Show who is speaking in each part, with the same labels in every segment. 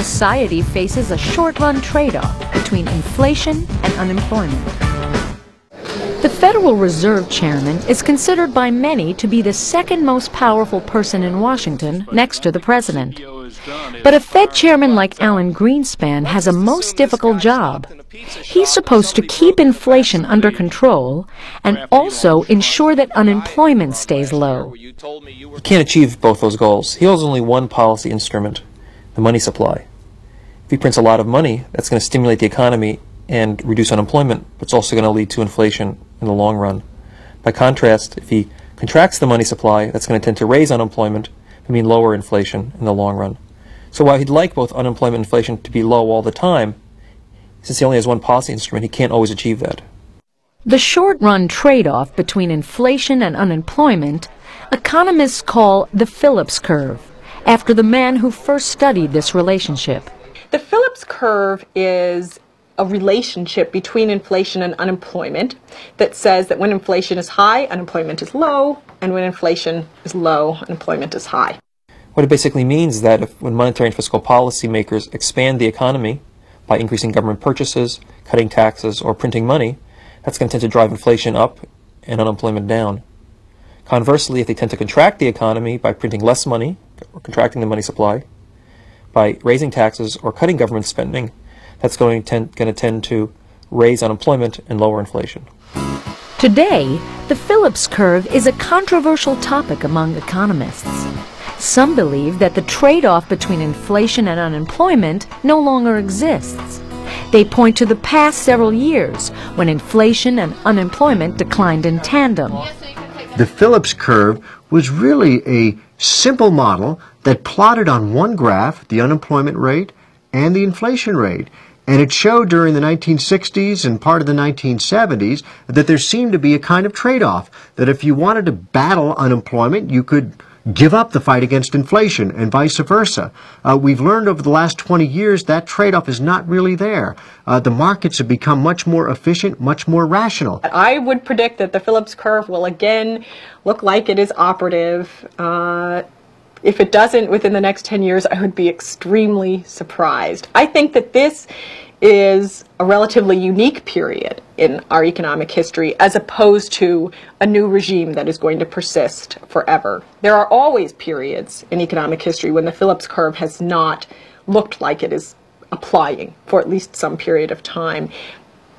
Speaker 1: society faces a short-run trade-off between inflation and unemployment. The Federal Reserve Chairman is considered by many to be the second most powerful person in Washington next to the President. But a Fed chairman like Alan Greenspan has a most difficult job. He's supposed to keep inflation under control and also ensure that unemployment stays low.
Speaker 2: He can't achieve both those goals. He holds only one policy instrument, the money supply. If he prints a lot of money, that's going to stimulate the economy and reduce unemployment, but it's also going to lead to inflation in the long run. By contrast, if he contracts the money supply, that's going to tend to raise unemployment and mean lower inflation in the long run. So while he'd like both unemployment and inflation to be low all the time, since he only has one policy instrument, he can't always achieve that.
Speaker 1: The short-run trade-off between inflation and unemployment, economists call the Phillips curve, after the man who first studied this relationship.
Speaker 3: The Phillips curve is a relationship between inflation and unemployment that says that when inflation is high, unemployment is low, and when inflation is low, unemployment is high.
Speaker 2: What it basically means is that when monetary and fiscal policy makers expand the economy by increasing government purchases, cutting taxes, or printing money, that's going to tend to drive inflation up and unemployment down. Conversely, if they tend to contract the economy by printing less money or contracting the money supply, by raising taxes or cutting government spending, that's going to tend to raise unemployment and lower inflation.
Speaker 1: Today, the Phillips curve is a controversial topic among economists. Some believe that the trade-off between inflation and unemployment no longer exists. They point to the past several years when inflation and unemployment declined in tandem.
Speaker 4: The Phillips curve was really a simple model that plotted on one graph the unemployment rate and the inflation rate. And it showed during the 1960s and part of the 1970s that there seemed to be a kind of trade-off, that if you wanted to battle unemployment, you could give up the fight against inflation and vice versa. We've learned over the last 20 years that trade-off is not really there. The markets have become much more efficient, much more rational.
Speaker 3: I would predict that the Phillips curve will again look like it is operative. If it doesn't within the next 10 years, I would be extremely surprised. I think that this is a relatively unique period in our economic history as opposed to a new regime that is going to persist forever. There are always periods in economic history when the Phillips curve has not looked like it is applying for at least some period of time.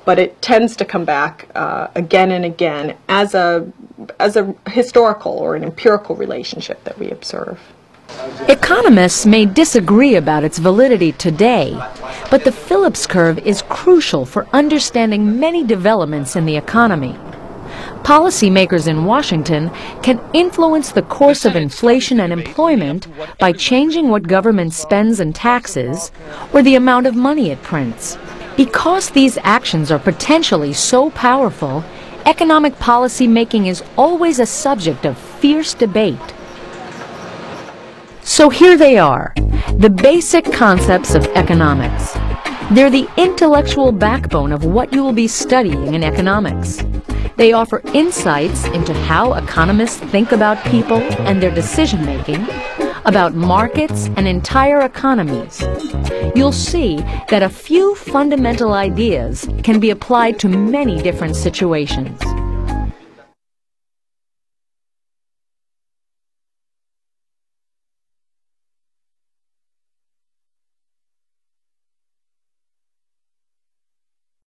Speaker 3: But it tends to come back again and again as a historical or an empirical relationship that we observe.
Speaker 1: Economists may disagree about its validity today, but the Phillips curve is crucial for understanding many developments in the economy. Policymakers in Washington can influence the course of inflation and employment by changing what government spends and taxes, or the amount of money it prints. Because these actions are potentially so powerful, economic policy making is always a subject of fierce debate. So here they are, the basic concepts of economics. They're the intellectual backbone of what you will be studying in economics. They offer insights into how economists think about people and their decision-making, about markets and entire economies. You'll see that a few fundamental ideas can be applied to many different situations.